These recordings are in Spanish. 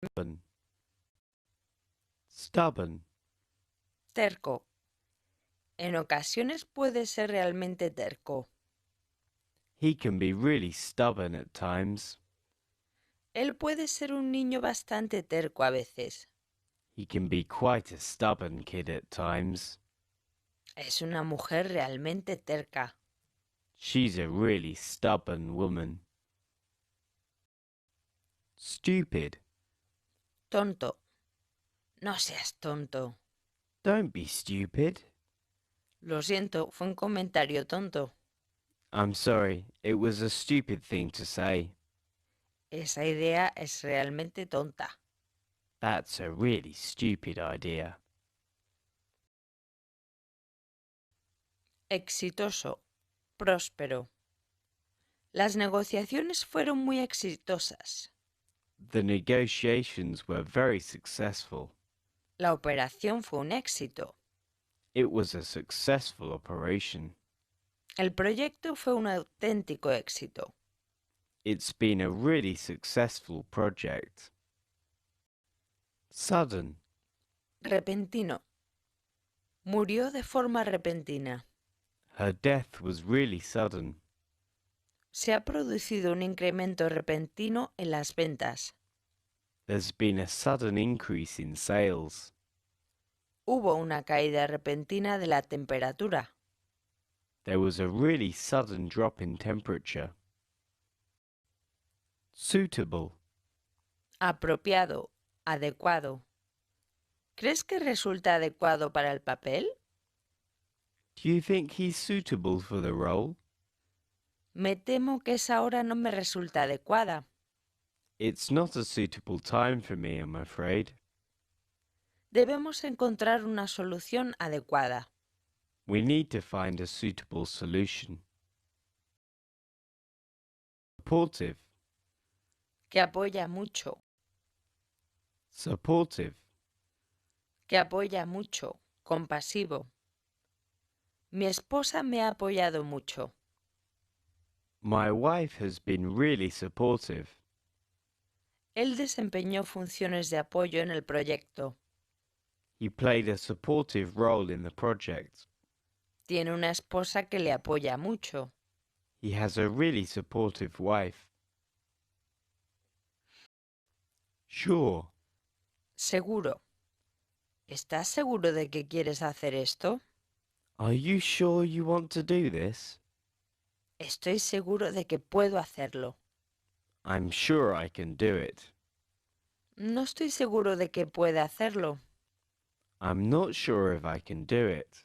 Stubborn. Stubborn. Terco. En ocasiones puede ser realmente terco. He can be really stubborn at times. Él puede ser un niño bastante terco a veces. He can be quite a stubborn kid at times. Es una mujer realmente terca. She's a really stubborn woman. Stupid. Tonto. No seas tonto. Don't be stupid. Lo siento, fue un comentario tonto. I'm sorry, it was a stupid thing to say. Esa idea es realmente tonta. That's a really stupid idea. Exitoso. Próspero. Las negociaciones fueron muy exitosas. The negotiations were very successful. La operación fue un éxito. It was a successful operation. El proyecto fue un auténtico éxito. It's been a really successful project. Sudden. Repentino. Murió de forma repentina. Her death was really sudden. Se ha producido un incremento repentino en las ventas. There's been a sudden increase in sales. Hubo una caída repentina de la temperatura. There was a really sudden drop in temperature. Suitable. Apropiado. Adecuado. ¿Crees que resulta adecuado para el papel? Do you think he's suitable for the role? Me temo que esa hora no me resulta adecuada. It's not a suitable time for me, I'm afraid. Debemos encontrar una solución adecuada. We need to find a suitable solution. Supportive. Que apoya mucho. Supportive. Que apoya mucho. Compasivo. Mi esposa me ha apoyado mucho. My wife has been really supportive. Él desempeñó funciones de apoyo en el proyecto. He played a supportive role in the project. Tiene una esposa que le apoya mucho. He has a really supportive wife. Sure. Seguro. ¿Estás seguro de que quieres hacer esto? Are you sure you want to do this? Estoy seguro de que puedo hacerlo. I'm sure I can do it. No estoy seguro de que pueda hacerlo. I'm not sure if I can do it.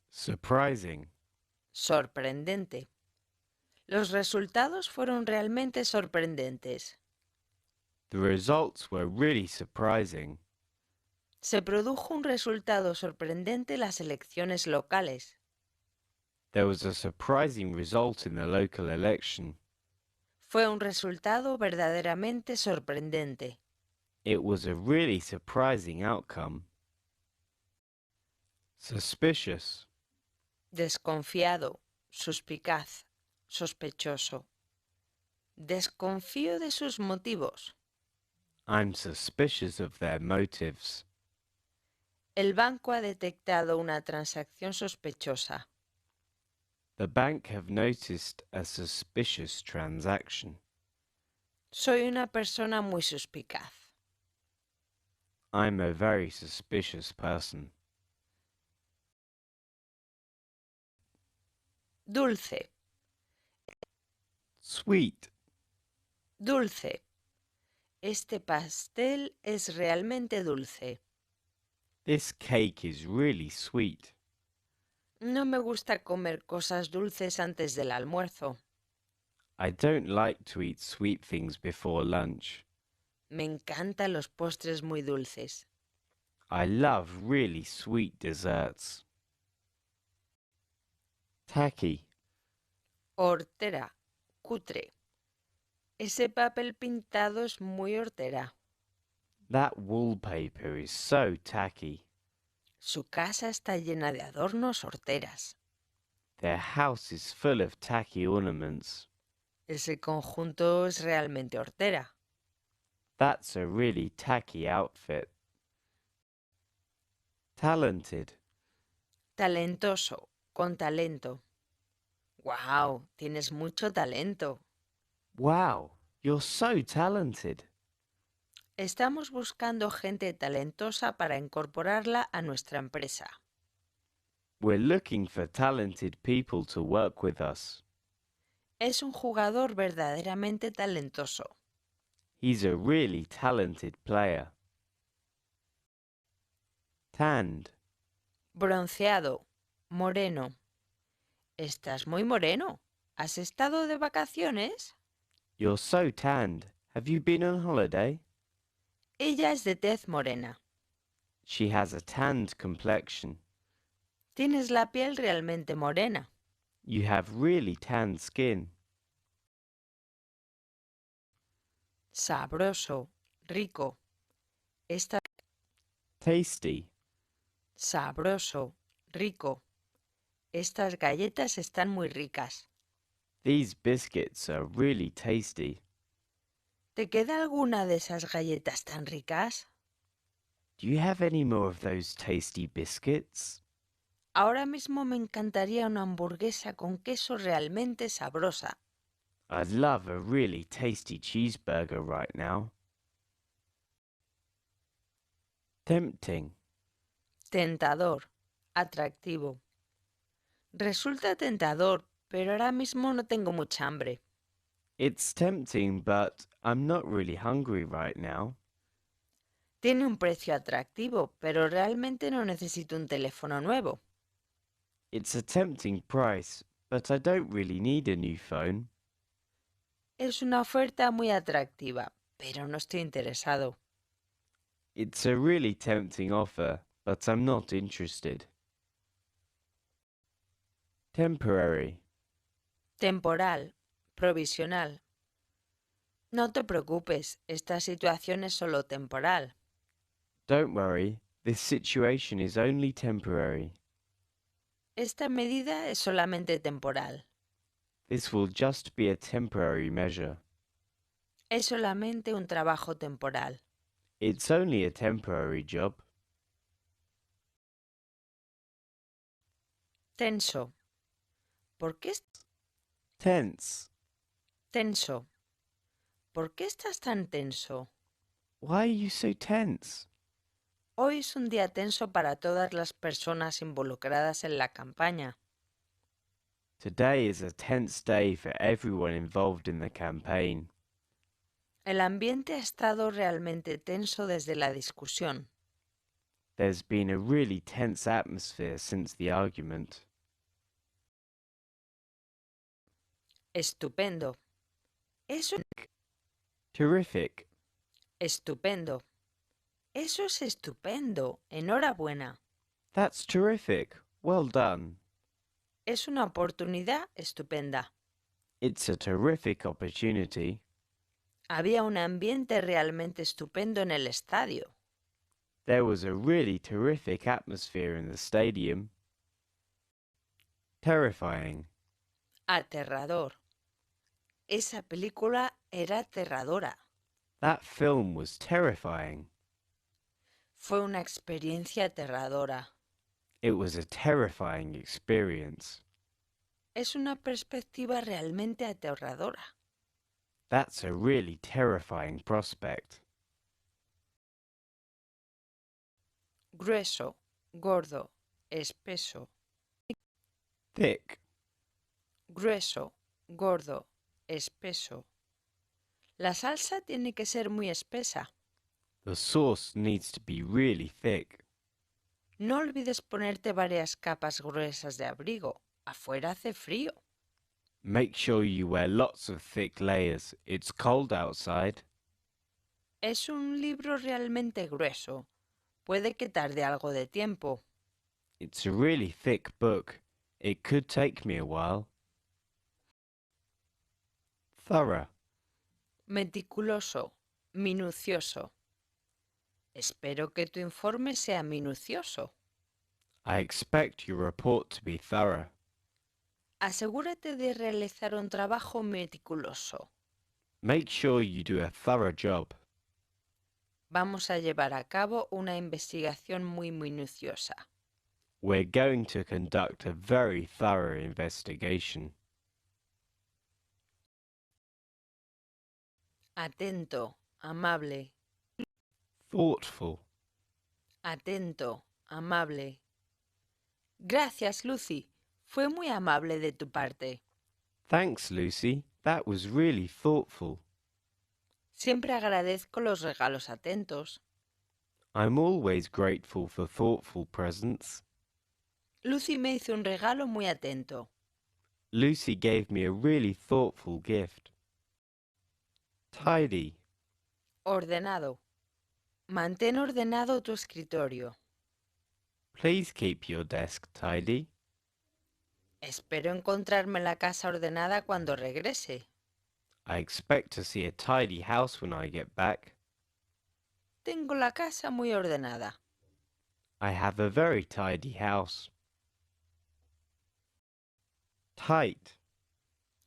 Surprising. Sorprendente. Los resultados fueron realmente sorprendentes. The results were really surprising. Se produjo un resultado sorprendente en las elecciones locales. There was a surprising result in the local election. Fue un resultado verdaderamente sorprendente. It was a really surprising outcome. Suspicious. Desconfiado, suspicaz, sospechoso. Desconfío de sus motivos. I'm suspicious of their motives. El banco ha detectado una transacción sospechosa. The bank have noticed a suspicious transaction. Soy una persona muy suspicaz. I'm a very suspicious person. Dulce, Sweet. dulce. Este pastel es realmente dulce. This cake is really sweet. No me gusta comer cosas dulces antes del almuerzo. I don't like to eat sweet things before lunch. Me encantan los postres muy dulces. I love really sweet desserts. Tacky. Hortera, cutre. Ese papel pintado es muy hortera. That wallpaper is so tacky. Su casa está llena de adornos horteras. Their house is full of tacky ornaments. Ese conjunto es realmente hortera. That's a really tacky outfit. Talented. Talentoso, con talento. ¡Wow! Tienes mucho talento. Wow, you're so talented. Estamos buscando gente talentosa para incorporarla a nuestra empresa. We're looking for talented people to work with us. Es un jugador verdaderamente talentoso. He's a really talented player. Tanned. Bronceado, moreno. Estás muy moreno. ¿Has estado de vacaciones? You're so tanned. Have you been on holiday? Ella es de tez morena. She has a tanned complexion. Tienes la piel realmente morena. You have really tanned skin. Sabroso, rico. Esta Tasty. sabroso, rico. Estas galletas están muy ricas. These biscuits are really tasty. ¿Te queda alguna de esas galletas tan ricas? Do you have any more of those tasty biscuits? Ahora mismo me encantaría una hamburguesa con queso realmente sabrosa. I'd love a really tasty cheeseburger right now. Tempting. Tentador, atractivo. Resulta tentador, pero ahora mismo no tengo mucha hambre. It's tempting, but I'm not really hungry right now. Tiene un precio atractivo, pero realmente no necesito un teléfono nuevo. It's a tempting price, but I don't really need a new phone. Es una oferta muy atractiva, pero no estoy interesado. It's a really tempting offer, but I'm not interested. Temporary. Temporal, provisional. No te preocupes, esta situación es solo temporal. Don't worry, this situation is only temporary. Esta medida es solamente temporal. This will just be a temporary measure. Es solamente un trabajo temporal. It's only a temporary job. Tenso. ¿Por qué Tense. tenso? ¿Por qué estás tan tenso? Why are you so tense? Hoy es un día tenso para todas las personas involucradas en la campaña. Today is a tense day for everyone involved in the campaign. El ambiente ha estado realmente tenso desde la discusión. There's been a really tense atmosphere since the argument. Estupendo. Eso es Terrific. estupendo. Eso es estupendo. Enhorabuena. That's terrific. Well done. Es una oportunidad estupenda. It's a terrific opportunity. Había un ambiente realmente estupendo en el estadio. There was a really terrific atmosphere in the stadium. Terrifying. Aterrador. Esa película era aterradora. That film was terrifying. Fue una experiencia aterradora. It was a terrifying experience. Es una perspectiva realmente aterradora. That's a really terrifying prospect. Grueso, gordo, espeso. Thick. Grueso, gordo, espeso. La salsa tiene que ser muy espesa. The sauce needs to be really thick. No olvides ponerte varias capas gruesas de abrigo. Afuera hace frío. Make sure you wear lots of thick layers. It's cold outside. Es un libro realmente grueso. Puede que tarde algo de tiempo. It's a really thick book. It could take me a while. Thorough. Meticuloso, minucioso. Espero que tu informe sea minucioso. I expect your report to be thorough. Asegúrate de realizar un trabajo meticuloso. Make sure you do a thorough job. Vamos a llevar a cabo una investigación muy minuciosa. We're going to conduct a very thorough investigation. Atento, amable. Thoughtful. Atento, amable. Gracias, Lucy. Fue muy amable de tu parte. Thanks, Lucy. That was really thoughtful. Siempre agradezco los regalos atentos. I'm always grateful for thoughtful presents. Lucy me hizo un regalo muy atento. Lucy gave me a really thoughtful gift. Tidy. Ordenado. Mantén ordenado tu escritorio. Please keep your desk tidy. Espero encontrarme la casa ordenada cuando regrese. I expect to see a tidy house when I get back. Tengo la casa muy ordenada. I have a very tidy house. Tight.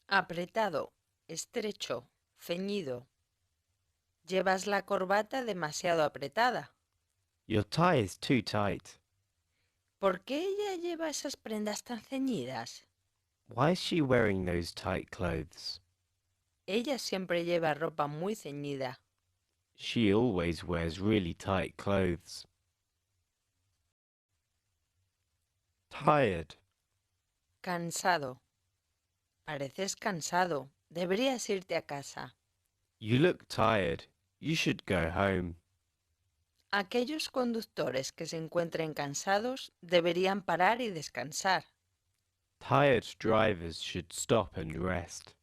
Apretado, estrecho, ceñido. Llevas la corbata demasiado apretada. Your tie is too tight. ¿Por qué ella lleva esas prendas tan ceñidas? Why is she wearing those tight clothes? Ella siempre lleva ropa muy ceñida. She always wears really tight clothes. Tired. Cansado. Pareces cansado. Deberías irte a casa. You look tired. You should go home. Aquellos conductores que se encuentren cansados deberían parar y descansar. Tired drivers should stop and rest.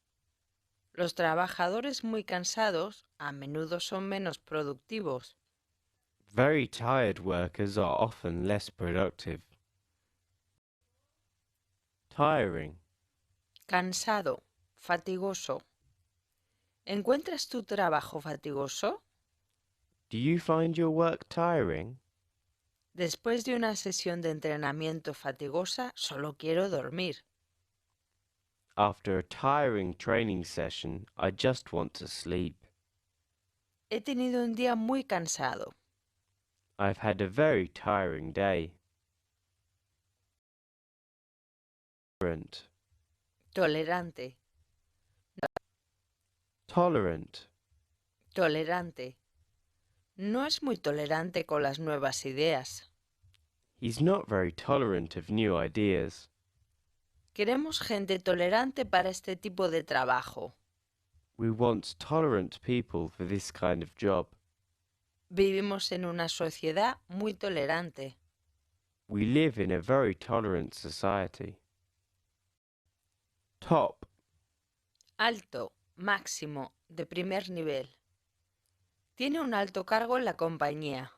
Los trabajadores muy cansados a menudo son menos productivos. Very tired workers are often less productive. Tiring. Cansado, fatigoso. ¿Encuentras tu trabajo fatigoso? Do you find your work tiring? Después de una sesión de entrenamiento fatigosa, solo quiero dormir. After a tiring training session, I just want to sleep. He tenido un día muy cansado. I've had a very tiring day. Tolerant. Tolerante, Tolerant. tolerante. No es muy tolerante con las nuevas ideas. He's not very tolerant of new ideas. Queremos gente tolerante para este tipo de trabajo. We want tolerant people for this kind of job. Vivimos en una sociedad muy tolerante. We live in a very tolerant society. Top. Alto, máximo, de primer nivel. Tiene un alto cargo en la compañía.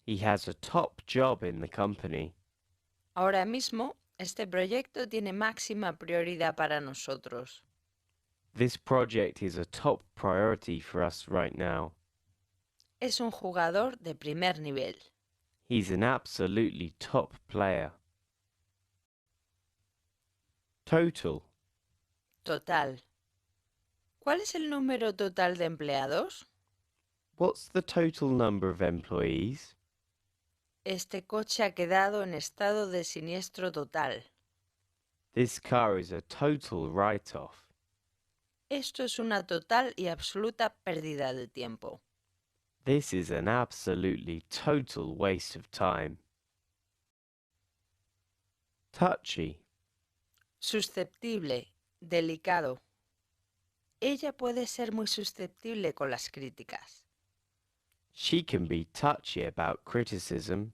He has a top job in the company. Ahora mismo, este proyecto tiene máxima prioridad para nosotros. This project is a top priority for us right now. Es un jugador de primer nivel. He's an absolutely top player. Total. Total. ¿Cuál es el número total de empleados? What's the total number of employees? Este coche ha quedado en estado de siniestro total. This car is a total write-off. Esto es una total y absoluta pérdida de tiempo. This is an absolutely total waste of time. Touchy. Susceptible, delicado. Ella puede ser muy susceptible con las críticas. She can be touchy about criticism.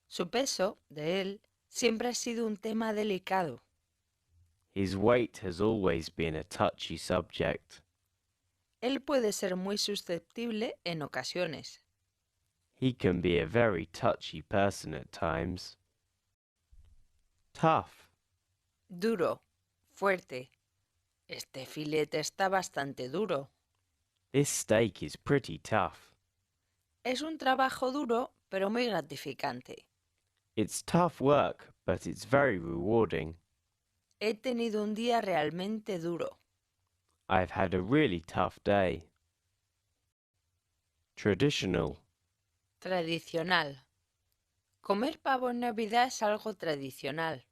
Su peso, de él, siempre ha sido un tema delicado. His weight has always been a touchy subject. Él puede ser muy susceptible en ocasiones. He can be a very touchy person at times. Tough. Duro, fuerte. Este filete está bastante duro. This steak is pretty tough. Es un trabajo duro, pero muy gratificante. It's tough work, but it's very rewarding. He tenido un día realmente duro. I've had a really tough day. Traditional. Tradicional. Comer pavo en Navidad es algo tradicional.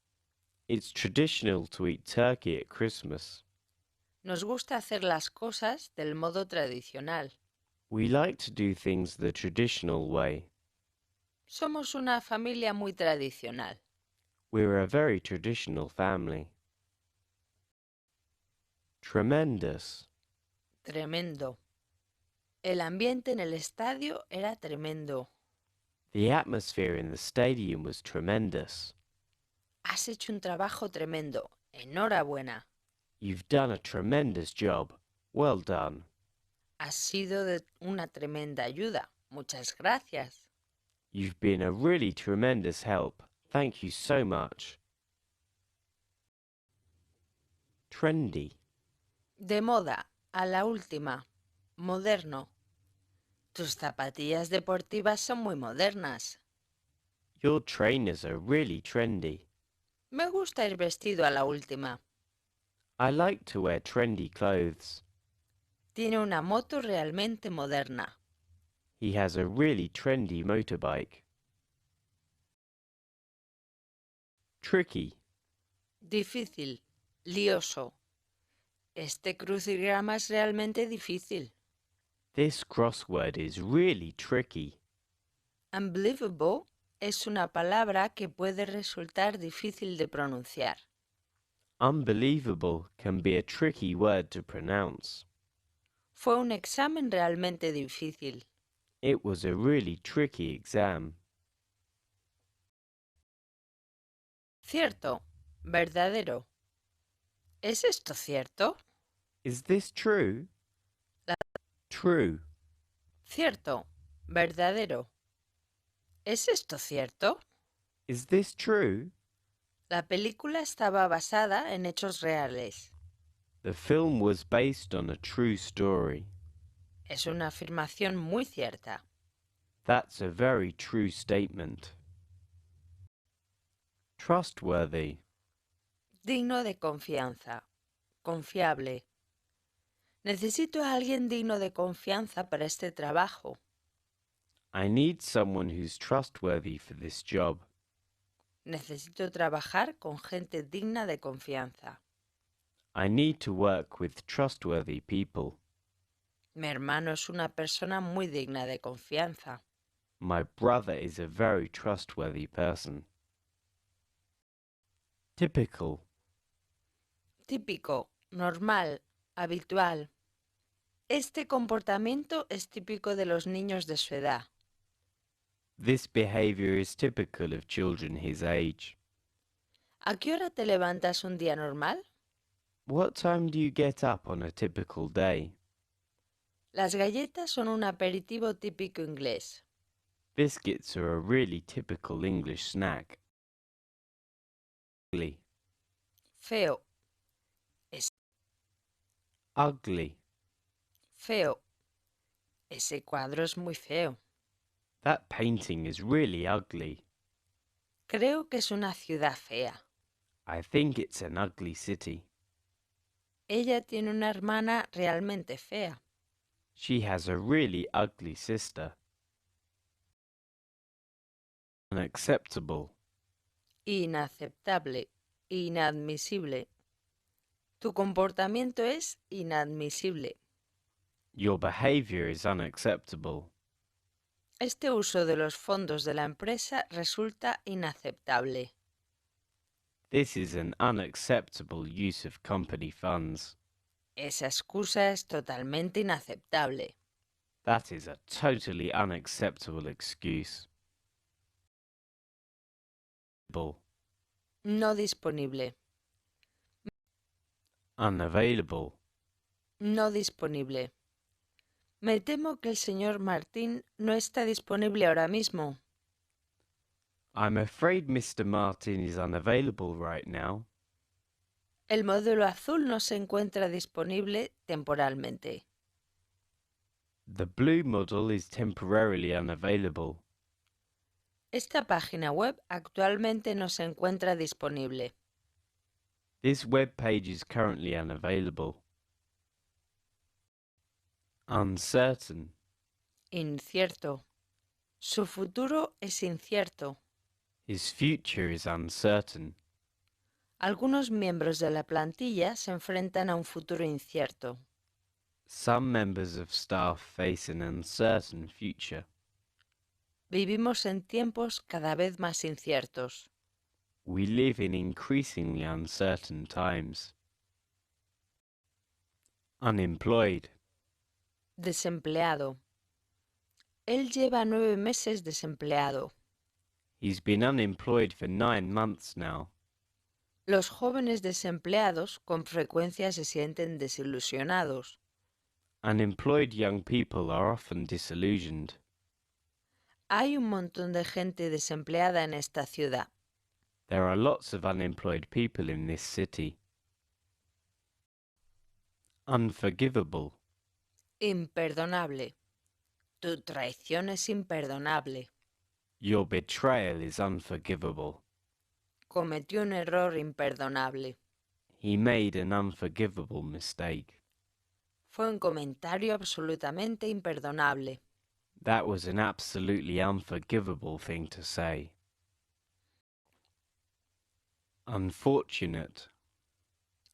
It's traditional to eat turkey at Christmas. Nos gusta hacer las cosas del modo tradicional. We like to do things the traditional way. Somos una familia muy tradicional. We're a very traditional family. Tremendous. Tremendo. El ambiente en el estadio era tremendo. The atmosphere in the stadium was tremendous. Has hecho un trabajo tremendo. Enhorabuena. You've done a tremendous job. Well done. Has sido de una tremenda ayuda. Muchas gracias. You've been a really tremendous help. Thank you so much. Trendy. De moda, a la última. Moderno. Tus zapatillas deportivas son muy modernas. Your trainers are really trendy. Me gusta ir vestido a la última. I like to wear trendy clothes. Tiene una moto realmente moderna. He has a really trendy motorbike. Tricky. Difícil. Lioso. Este crucigrama es realmente difícil. This crossword is really tricky. Unbelievable es una palabra que puede resultar difícil de pronunciar. Unbelievable can be a tricky word to pronounce. Fue un examen realmente difícil. It was a really tricky exam. Cierto. Verdadero. ¿Es esto cierto? Is this true? La- True. Cierto. Verdadero. ¿Es esto cierto? Is this true? La película estaba basada en hechos reales. The film was based on a true story. Es una afirmación muy cierta. That's a very true statement. Trustworthy. Digno de confianza. Confiable. Necesito a alguien digno de confianza para este trabajo. I need someone who's trustworthy for this job. Necesito trabajar con gente digna de confianza. I need to work with trustworthy people. Mi hermano es una persona muy digna de confianza. My brother is a very trustworthy person. Typical. Típico, normal, habitual. Este comportamiento es típico de los niños de su edad. This behavior is typical of children his age. ¿A qué hora te levantas un día normal? What time do you get up on a typical day? Las galletas son un aperitivo típico inglés. Biscuits are a really typical English snack. Ugly. Feo, es Ugly. feo. Ese cuadro es muy feo. That painting is really ugly. Creo que es una ciudad fea. I think it's an ugly city. Ella tiene una hermana realmente fea. She has a really ugly sister. Unacceptable. Inaceptable, inadmisible. Tu comportamiento es inadmisible. Your behavior is unacceptable. Este uso de los fondos de la empresa resulta inaceptable. This is an unacceptable use of company funds. Esa excusa es totalmente inaceptable. That is a totally unacceptable excuse. No disponible. Unavailable. No disponible. Me temo que el señor Martín no está disponible ahora mismo. I'm afraid Mr. Martin is unavailable right now. El módulo azul no se encuentra disponible temporalmente. The blue model is temporarily unavailable. Esta página web actualmente no se encuentra disponible. This web page is currently unavailable. Uncertain. Incierto. Su futuro es incierto. His future is uncertain. Algunos miembros de la plantilla se enfrentan a un futuro incierto. Some members of staff face an uncertain future. Vivimos en tiempos cada vez más inciertos. We live in increasingly uncertain times. Unemployed. Desempleado. Él lleva 9 meses desempleado. He's been unemployed for 9 months now. Los jóvenes desempleados con frecuencia se sienten desilusionados. Unemployed young people are often disillusioned. Hay un montón de gente desempleada en esta ciudad. There are lots of unemployed people in this city. Unforgivable. Imperdonable. Tu traición es imperdonable. Your betrayal is unforgivable. Cometió un error imperdonable. He made an unforgivable mistake. Fue un comentario absolutamente imperdonable. That was an absolutely unforgivable thing to say. Unfortunate.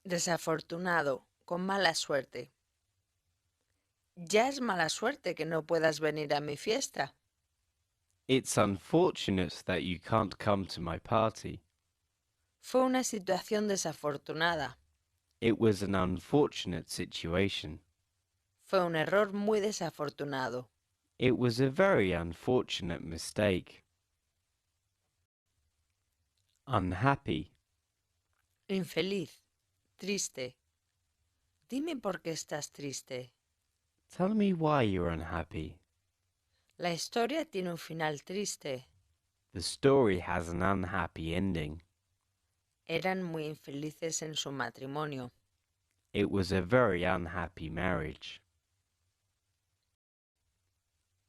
Desafortunado, con mala suerte. Ya es mala suerte que no puedas venir a mi fiesta. It's unfortunate that you can't come to my party. Fue una situación desafortunada. It was an unfortunate situation. Fue un error muy desafortunado. It was a very unfortunate mistake. Unhappy. Infeliz. Triste. Dime por qué estás triste. Tell me why you're unhappy. La historia tiene un final triste. The story has an unhappy ending. Eran muy infelices en su matrimonio. It was a very unhappy marriage.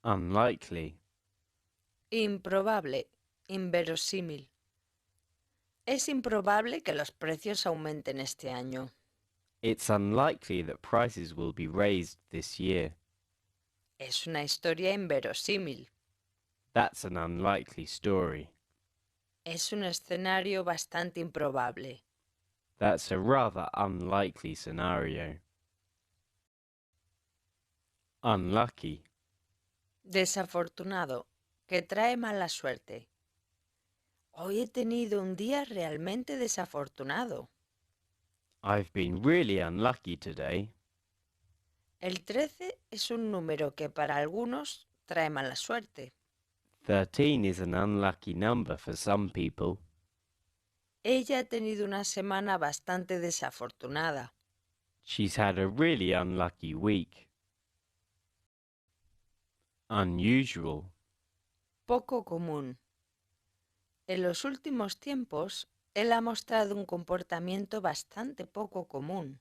Unlikely. Improbable. Inverosímil. Es improbable que los precios aumenten este año. It's unlikely that prices will be raised this year. Es una historia inverosímil. That's an unlikely story. Es un escenario bastante improbable. That's a rather unlikely scenario. Unlucky. Desafortunado, que trae mala suerte. Hoy he tenido un día realmente desafortunado. I've been really unlucky today. El 13 es un número que para algunos trae mala suerte. 13 is an unlucky number for some people. Ella ha tenido una semana bastante desafortunada. She's had a really unlucky week. Unusual. Poco común. En los últimos tiempos, él ha mostrado un comportamiento bastante poco común.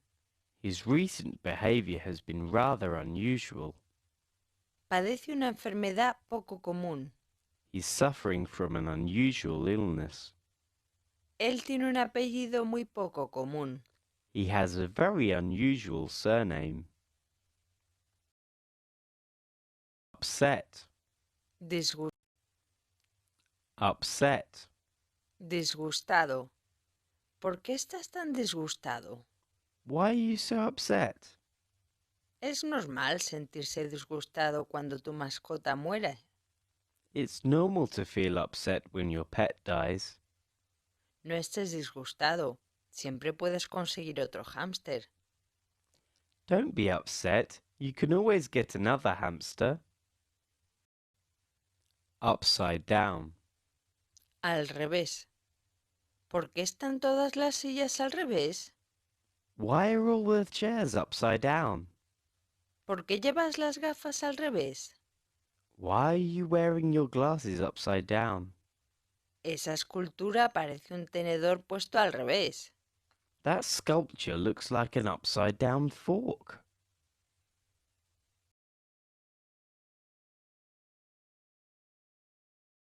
His recent behavior has been rather unusual. Padece una enfermedad poco común. He's suffering from an unusual illness. Él tiene un apellido muy poco común. He has a very unusual surname. Upset. Upset. Disgustado. ¿Por qué estás tan disgustado? Why are you so upset? Es normal sentirse disgustado cuando tu mascota muere. It's normal to feel upset when your pet dies. No estés disgustado. Siempre puedes conseguir otro hámster. Don't be upset. You can always get another hamster. Upside down. Al revés. ¿Por qué están todas las sillas al revés? Why are all the chairs upside down? ¿Por qué llevas las gafas al revés? Why are you wearing your glasses upside down? Esa escultura parece un tenedor puesto al revés. That sculpture looks like an upside down fork.